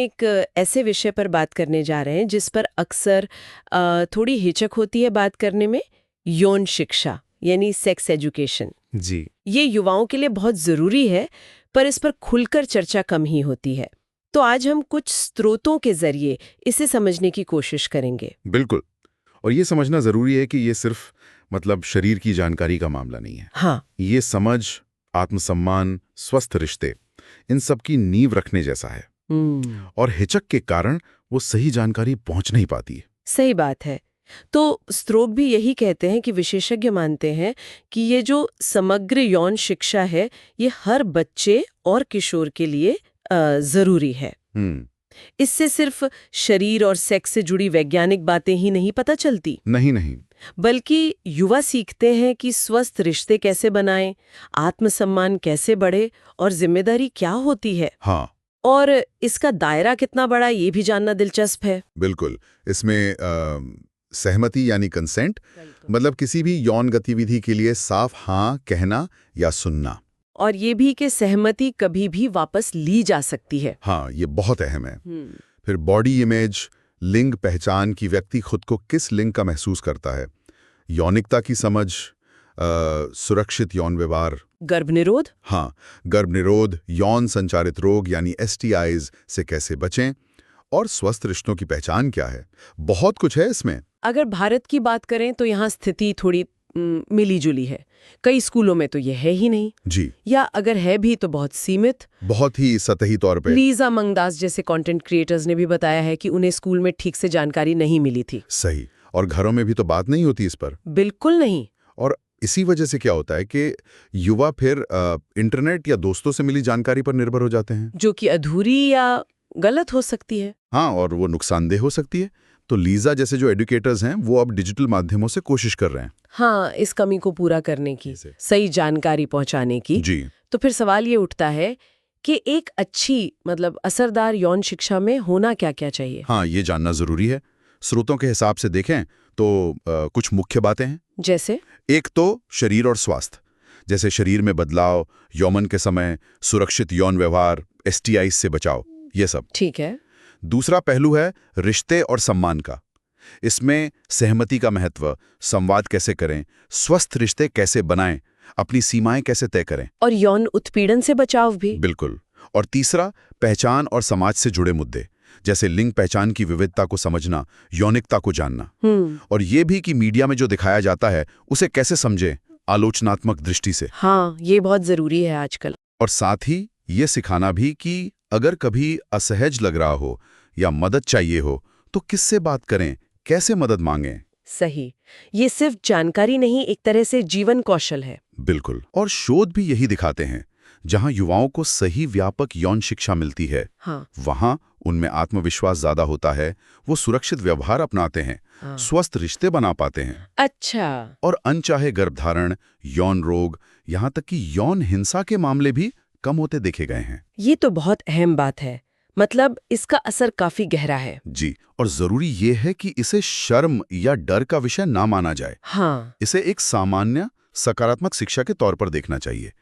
एक ऐसे विषय पर बात करने जा रहे हैं जिस पर अक्सर थोड़ी हिचक होती है बात करने में, यौन शिक्षा यानी सेक्स एजुकेशन। जी। ये युवाओं के लिए बहुत ज़रूरी है, पर इस पर खुलकर चर्चा कम ही होती है। तो आज हम कुछ स्रोतों के जरिए इसे समझने की कोशिश करेंगे। बिल्कुल। और ये समझना ज़रूरी है कि ये सिर्फ शरीर की जानकारी का मामला नहीं है। हाँ। ये समझ, आत्मसम्मान, स्वस्थ रिश्ते, इन सब की नींव रखने जैसा है। और हिचक के कारण वो सही जानकारी पहुंच नहीं पाती है। सही बात है। तो स्रोत भी यही कहते हैं कि विशेषज्ञ मानते हैं कि ये जो समग्र यौन शिक्षा है, ये हर बच्चे और किशोर के लिए जरूरी है। इससे सिर्फ शरीर और सेक्स से जुड़ी वैज्ञानिक बातें ही नहीं पता चलती, नहीं, बल्कि युवा सीखते हैं कि स्वस्थ रिश्ते कैसे बनाएं, आत्मसम्मान कैसे बढ़े और जिम्मेदारी क्या होती है। हाँ। और इसका दायरा कितना बड़ा, ये भी जानना दिलचस्प है। बिल्कुल। इसमें सहमति यानी कंसेंट, मतलब किसी भी यौन गतिविधि के लिए साफ हाँ कहना या सुनना। और ये भी कि सहमति कभी भी वापस ली जा सकती है। हाँ, ये बहुत अहम है। फिर बॉडी इमेज, लिंग पहचान की व्यक्ति खुद को किस लिंग का महसूस करता है, यौनिकता की समझ, सुरक्षित यौन व्यवहार, गर्भनिरोध। हाँ, गर्भनिरोध, यौन संचारित रोग यानी STIs से कैसे बचें, और स्वस्थ रिश्तों की पहचान क्या है। बहुत कुछ है इसमें। अगर भारत की बात करें तो यहाँ स्थिति थोड़ी मिली जुली है। कई स्कूलों में तो ये है ही नहीं जी, या अगर है भी तो बहुत सीमित, बहुत ही सतही तौर पे। लीजा मंगदास जैसे कंटेंट क्रिएटर्स ने भी बताया है कि उन्हें स्कूल में ठीक से जानकारी नहीं मिली थी। सही। और घरों में भी तो बात नहीं होती इस पर। बिल्कुल नहीं। और इसी वजह से क्या होता है कि युवा फिर इंटरनेट या दोस्तों से मिली जानकारी पर निर्भर हो जाते हैं, जो कि अधूरी या गलत हो सकती है। हाँ, और वो नुकसानदेह हो सकती है। तो लीजा जैसे जो एडुकेटर्स हैं वो अब डिजिटल माध्यमों से कोशिश कर रहे हैं, हाँ, इस कमी को पूरा करने की, सही जानकारी पहुंचाने की। जी। तो फिर सवाल ये उठता है कि एक अच्छी असरदार यौन शिक्षा में होना क्या क्या चाहिए। हाँ, ये जानना जरूरी है। स्रोतों के हिसाब से देखें तो कुछ मुख्य बातें हैं। जैसे एक तो शरीर और स्वास्थ्य, जैसे शरीर में बदलाव, यौवन के समय, सुरक्षित यौन व्यवहार, STIs से बचाव, ये सब। ठीक है। दूसरा पहलू है रिश्ते और सम्मान का। इसमें सहमति का महत्व, संवाद कैसे करें, स्वस्थ रिश्ते कैसे बनाएं, अपनी सीमाएं कैसे तय करें, और यौन उत्पीड़न से बचाव भी। बिल्कुल। और तीसरा पहचान और समाज से जुड़े मुद्दे, जैसे लिंग पहचान की विविधता को समझना, यौनिकता को जानना। और ये भी कि मीडिया में जो दिखाया जाता है उसे कैसे समझें आलोचनात्मक दृष्टि से। हाँ, ये बहुत जरूरी है आजकल। और साथ ही ये सिखाना भी कि अगर कभी असहज लग रहा हो या मदद चाहिए हो तो किससे बात करें, कैसे मदद मांगें। सही। ये सिर्फ जानकारी नहीं, एक तरह से जीवन कौशल है। बिल्कुल। और शोध भी यही दिखाते हैं, जहां युवाओं को सही व्यापक यौन शिक्षा मिलती है, हाँ। वहां उनमें आत्मविश्वास ज्यादा होता है, वो सुरक्षित व्यवहार अपनाते हैं, हाँ। स्वस्थ रिश्ते बना पाते हैं। अच्छा। और अनचाहे गर्भधारण, यौन रोग, यहाँ तक कि यौन हिंसा के मामले भी कम होते देखे गए हैं। ये तो बहुत अहम बात है। इसका असर काफी गहरा है। जी। और जरूरी ये है कि इसे शर्म या डर का विषय ना माना जाए। हाँ। इसे एक सामान्य सकारात्मक शिक्षा के तौर पर देखना चाहिए।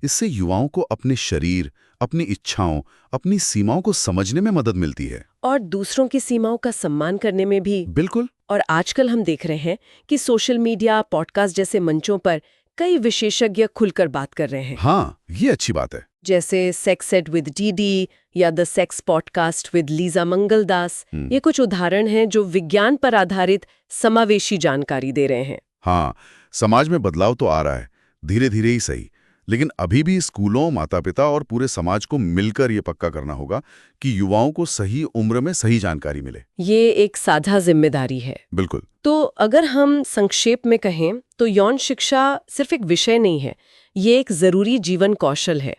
इससे युवाओं को अपने शरीर, अपनी इच्छाओं, अपनी सीमाओं को समझने में मदद मिलती है, और दूसरों की सीमाओं का सम्मान करने में भी। बिल्कुल। और आजकल हम देख रहे हैं कि सोशल मीडिया, पॉडकास्ट जैसे मंचों पर कई विशेषज्ञ खुलकर बात कर रहे हैं। हाँ, ये अच्छी बात है। जैसे सेक्स एड विद डीडी या the sex podcast with Lisa Mangaldas. ये कुछ उदाहरण हैं जो विज्ञान पर आधारित समावेशी जानकारी दे रहे हैं। हाँ, समाज में बदलाव तो आ रहा है, धीरे धीरे ही सही, लेकिन अभी भी स्कूलों, माता पिता और पूरे समाज को मिलकर ये पक्का करना होगा कि युवाओं को सही उम्र में सही जानकारी मिले। ये एक साझा जिम्मेदारी है। बिल्कुल। तो अगर हम संक्षेप में कहें तो यौन शिक्षा सिर्फ एक विषय नहीं है, ये एक जरूरी जीवन कौशल है।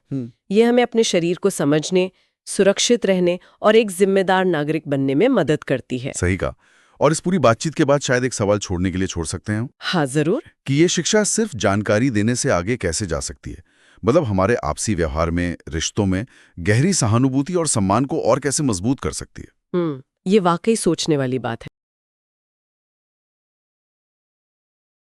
ये हमें अपने शरीर को समझने, सुरक्षित रहने और एक जिम्मेदार नागरिक बनने में मदद करती है। सही कहा। और इस पूरी बातचीत के बाद शायद एक सवाल छोड़ने के लिए छोड़ सकते हैं। हाँ, जरूर। कि ये शिक्षा सिर्फ जानकारी देने से आगे कैसे जा सकती है, हमारे आपसी व्यवहार में, रिश्तों में गहरी सहानुभूति और सम्मान को और कैसे मजबूत कर सकती है। ये वाकई सोचने वाली बात है।